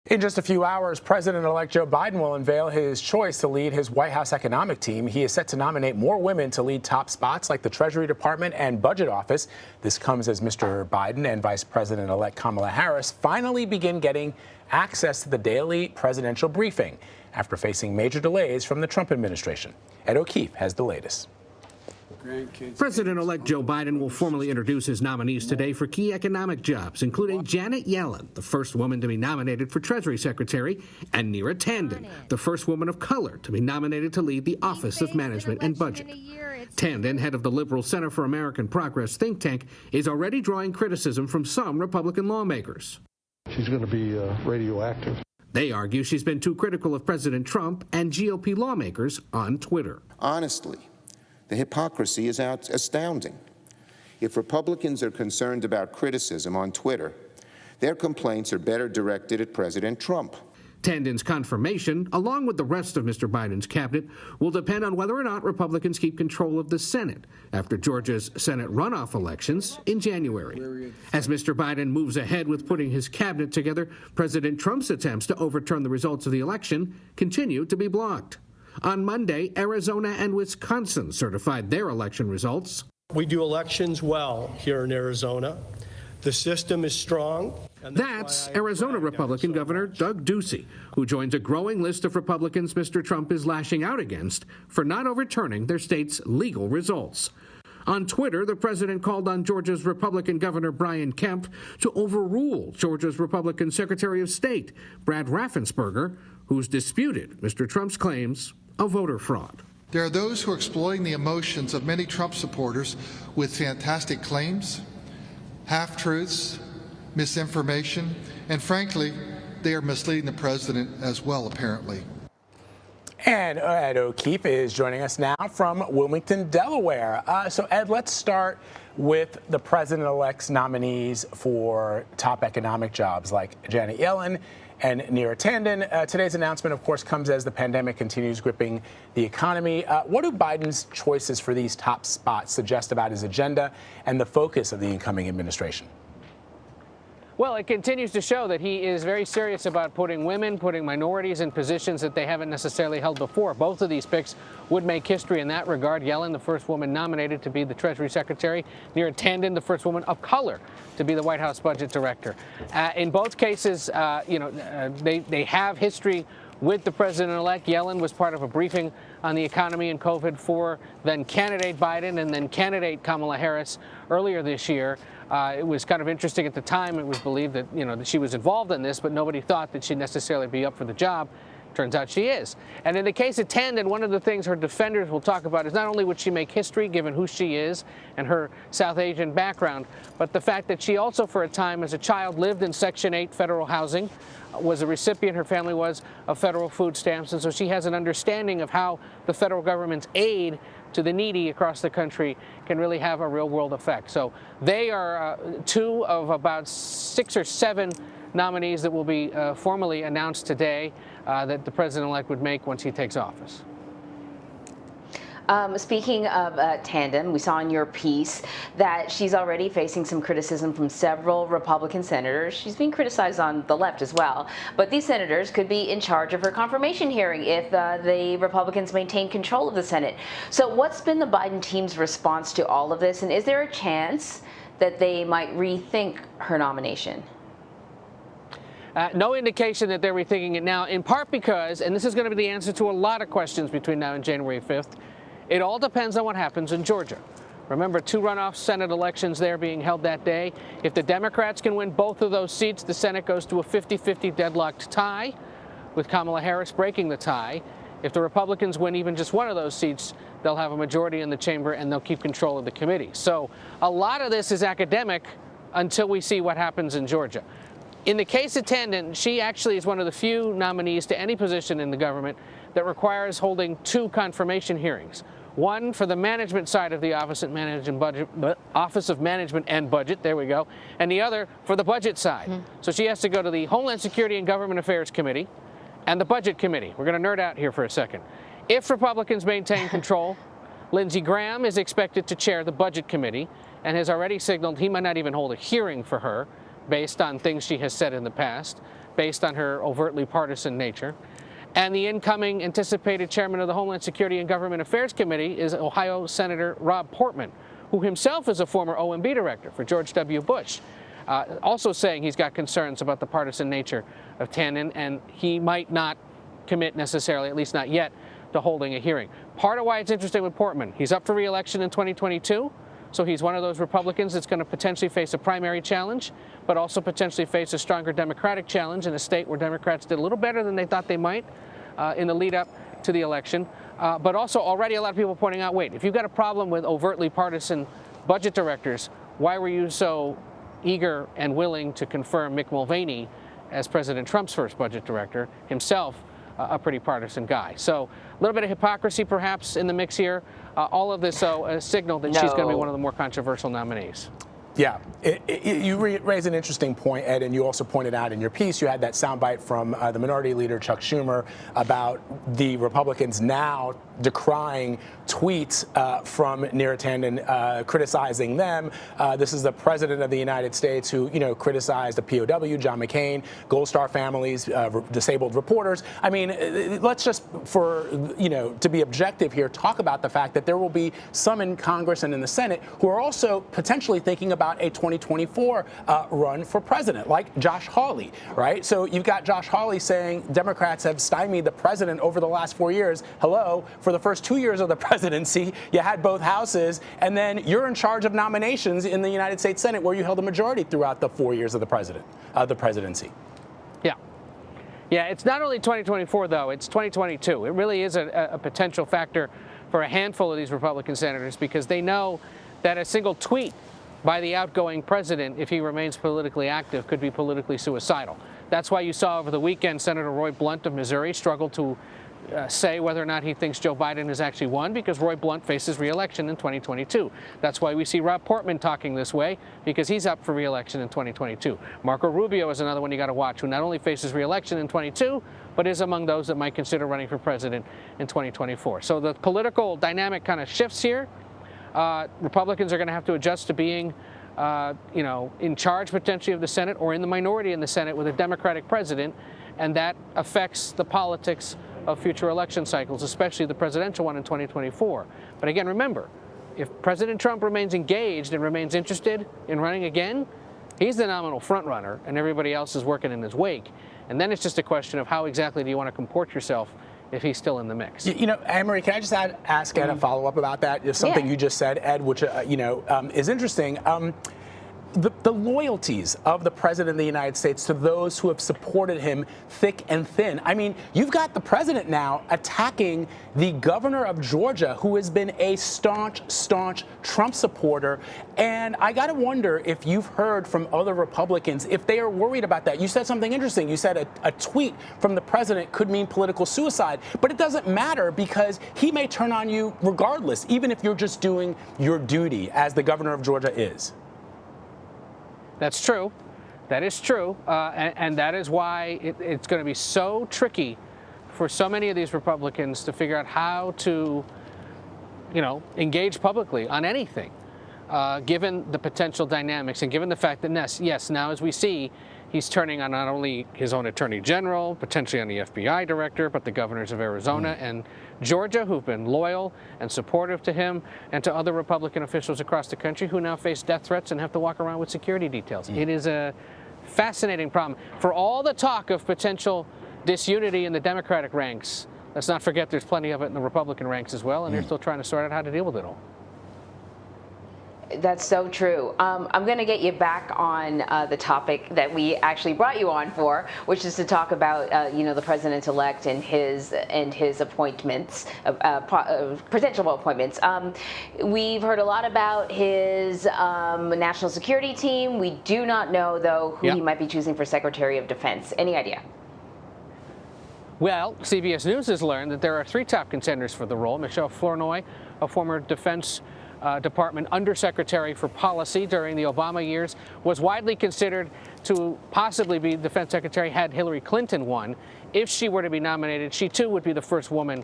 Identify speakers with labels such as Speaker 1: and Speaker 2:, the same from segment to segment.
Speaker 1: In just a few hours, President-elect Joe Biden will unveil his choice to lead his White House economic team. He is set to nominate more women to lead top spots like the Treasury Department and Budget Office. This comes as Mr. Biden and Vice President-elect Kamala Harris finally begin getting access to the daily presidential briefing after facing major delays from the Trump administration. Ed O'Keefe has the latest.
Speaker 2: President-elect Joe Biden will formally introduce his nominees today for key economic jobs, including Janet Yellen, the first woman to be nominated for Treasury Secretary, and Neera Tanden, the first woman of color to be nominated to lead the Office of Management and Budget. Tandon, head of the Liberal Center for American Progress think tank, is already drawing criticism from some Republican lawmakers.
Speaker 3: She's going to be radioactive.
Speaker 2: They argue she's been too critical of President Trump and GOP lawmakers on Twitter.
Speaker 4: Honestly, the hypocrisy is astounding. If Republicans are concerned about criticism on Twitter, their complaints are better directed at President Trump.
Speaker 2: Tandon's confirmation, along with the rest of Mr. Biden's cabinet, will depend on whether or not Republicans keep control of the Senate after Georgia's Senate runoff elections in January. As Mr. Biden moves ahead with putting his cabinet together, President Trump's attempts to overturn the results of the election continue to be blocked. On Monday, Arizona and Wisconsin certified their election results.
Speaker 5: We do elections well here in Arizona. The system is strong.
Speaker 2: That's Arizona Republican Governor Doug Ducey, who joins a growing list of Republicans Mr. Trump is lashing out against for not overturning their state's legal results. On Twitter, the president called on Georgia's Republican Governor Brian Kemp to overrule Georgia's Republican Secretary of State Brad Raffensperger, who's disputed Mr. Trump's claims of voter fraud.
Speaker 6: There are those who are exploiting the emotions of many Trump supporters with fantastic claims, half-truths, misinformation, and frankly, they are misleading the president as well, apparently.
Speaker 1: And Ed O'Keefe is joining us now from Wilmington, Delaware. So, Ed, let's start with the president-elect's nominees for top economic jobs like Janet Yellen and Neera Tanden. Today's announcement, of course, comes as the pandemic continues gripping the economy. What do Biden's choices for these top spots suggest about his agenda and the focus of the incoming administration?
Speaker 7: Well, it continues to show that he is very serious about putting women, putting minorities in positions that they haven't necessarily held before. Both of these picks would make history in that regard. Yellen, the first woman nominated to be the Treasury Secretary. Neera Tanden, the first woman of color to be the White House Budget Director. In both cases, they have history with the president-elect. Yellen was part of a briefing on the economy and COVID for then candidate Biden and then candidate Kamala Harris earlier this year. It was kind of interesting at the time. It was believed that, that she was involved in this, but nobody thought that she'd necessarily be up for the job. Turns out she is. And in the case of Tandon, one of the things her defenders will talk about is not only would she make history, given who she is and her South Asian background, but the fact that she also, for a time as a child, lived in Section 8 federal housing, was a recipient, her family was, of federal food stamps, and so she has an understanding of how the federal government's aid to the needy across the country can really have a real-world effect. So they are two of about 6 or 7 nominees that will be formally announced today that the president-elect would make once he takes office.
Speaker 8: Speaking of Tandon, we saw in your piece that she's already facing some criticism from several Republican senators. She's being criticized on the left as well. But these senators could be in charge of her confirmation hearing if the Republicans maintain control of the Senate. So what's been the Biden team's response to all of this? And is there a chance that they might rethink her nomination?
Speaker 7: No indication that they're rethinking it now, in part because, and this is going to be the answer to a lot of questions between now and January 5th, it all depends on what happens in Georgia. Remember, 2 runoff Senate elections there being held that day. If the Democrats can win both of those seats, the Senate goes to a 50-50 deadlocked tie, with Kamala Harris breaking the tie. If the Republicans win even just one of those seats, they'll have a majority in the chamber and they'll keep control of the committee. So a lot of this is academic until we see what happens in Georgia. In the case of Tandon, she actually is one of the few nominees to any position in the government that requires holding 2 confirmation hearings. One for the management side of the Office of Management and Budget, there we go, and the other for the budget side. So she has to go to the Homeland Security and Government Affairs Committee and the Budget Committee. We're going to nerd out here for a second. If Republicans maintain control, Lindsey Graham is expected to chair the Budget Committee and has already signaled he might not even hold a hearing for her based on things she has said in the past. based on her overtly partisan nature. And the incoming anticipated chairman of the Homeland Security and Government Affairs Committee is Ohio Senator Rob Portman, who himself is a former OMB director for George W. Bush, also saying he's got concerns about the partisan nature of Tandon, and he might not commit necessarily, at least not yet, to holding a hearing. Part of why it's interesting with Portman, he's up for re-election in 2022, so he's one of those Republicans that's going to potentially face a primary challenge, but also potentially face a stronger Democratic challenge in a state where Democrats did a little better than they thought they might in the lead up to the election. But also already a lot of people pointing out, wait, if you've got a problem with overtly partisan budget directors, why were you so eager and willing to confirm Mick Mulvaney as President Trump's first budget director, himself a pretty partisan guy? So a little bit of hypocrisy perhaps in the mix here. All of this, though, a signal that she's going to be one of the more controversial nominees.
Speaker 1: Yeah, you raise an interesting point, Ed, and you also pointed out in your piece, you had that soundbite from the Minority Leader Chuck Schumer about the Republicans now decrying tweets from Neera Tanden criticizing them. This is the President of the United States who, criticized the POW, John McCain, Gold Star families, disabled reporters. I mean, let's just, to be objective here, talk about the fact that there will be some in Congress and in the Senate who are also potentially thinking about a 2024 run for president, like Josh Hawley, right? So you've got Josh Hawley saying Democrats have stymied the president over the last 4 years. Hello, for the first 2 years of the presidency, you had both houses, and then you're in charge of nominations in the United States Senate, where you held a majority throughout the 4 years of the presidency.
Speaker 7: Yeah. Yeah, it's not only 2024, though, it's 2022. It really is a potential factor for a handful of these Republican senators, because they know that a single tweet by the outgoing president, if he remains politically active, could be politically suicidal. That's why you saw over the weekend Senator Roy Blunt of Missouri struggle to say whether or not he thinks Joe Biden has actually won, because Roy Blunt faces re-election in 2022. That's why we see Rob Portman talking this way, because he's up for re-election in 2022. Marco Rubio is another one you got to watch, who not only faces re-election in 22, but is among those that might consider running for president in 2024. So the political dynamic kind of shifts here. Republicans are going to have to adjust to being, in charge potentially of the Senate, or in the minority in the Senate with a Democratic president, and that affects the politics of future election cycles, especially the presidential one in 2024. But again, remember, if President Trump remains engaged and remains interested in running again, he's the nominal frontrunner, and everybody else is working in his wake. And then it's just a question of how exactly do you want to comport yourself if he's still in the mix.
Speaker 1: Anne-Marie, can I just ask Ed a follow-up about that? It's something you just said, Ed, which, is interesting. The loyalties of the President of the United States to those who have supported him thick and thin. I mean, you've got the President now attacking the governor of Georgia, who has been a staunch Trump supporter. And I got to wonder if you've heard from other Republicans if they are worried about that. You said something interesting. You said a tweet from the President could mean political suicide. But it doesn't matter, because he may turn on you regardless, even if you're just doing your duty, as the governor of Georgia is.
Speaker 7: That's true. That is true. And that is why it's going to be so tricky for so many of these Republicans to figure out how to, engage publicly on anything, given the potential dynamics and given the fact that, yes, now as we see, he's turning on not only his own attorney general, potentially on the FBI director, but the governors of Arizona and Georgia, who've been loyal and supportive to him, and to other Republican officials across the country who now face death threats and have to walk around with security details. It is a fascinating problem. For all the talk of potential disunity in the Democratic ranks, let's not forget there's plenty of it in the Republican ranks as well, and they're still trying to sort out how to deal with it all.
Speaker 8: That's so true. I'm going to get you back on the topic that we actually brought you on for, which is to talk about, the president-elect and his appointments, potential appointments. We've heard a lot about his national security team. We do not know, though, who he might be choosing for Secretary of Defense. Any idea?
Speaker 7: Well, CBS News has learned that there are 3 top contenders for the role. Michelle Flournoy, a former Defense Department Undersecretary for Policy during the Obama years, was widely considered to possibly be Defense Secretary had Hillary Clinton won. If she were to be nominated, she too would be the first woman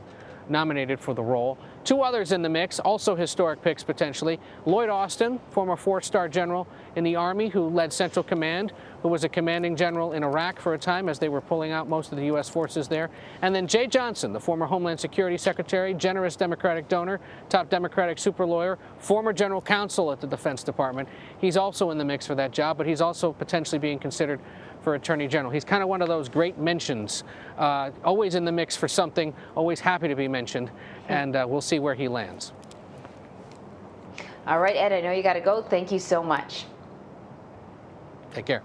Speaker 7: nominated for the role. Two others in the mix, also historic picks potentially. Lloyd Austin, former 4-star general in the Army who led Central Command, who was a commanding general in Iraq for a time as they were pulling out most of the U.S. forces there. And then Jay Johnson, the former Homeland Security Secretary, generous Democratic donor, top Democratic super lawyer, former general counsel at the Defense Department. He's also in the mix for that job, but he's also potentially being considered for Attorney General. He's kind of one of those great mentions, always in the mix for something, always happy to be mentioned, and we'll see where he lands.
Speaker 8: All right, Ed, I know you got to go. Thank you so much.
Speaker 7: Take care.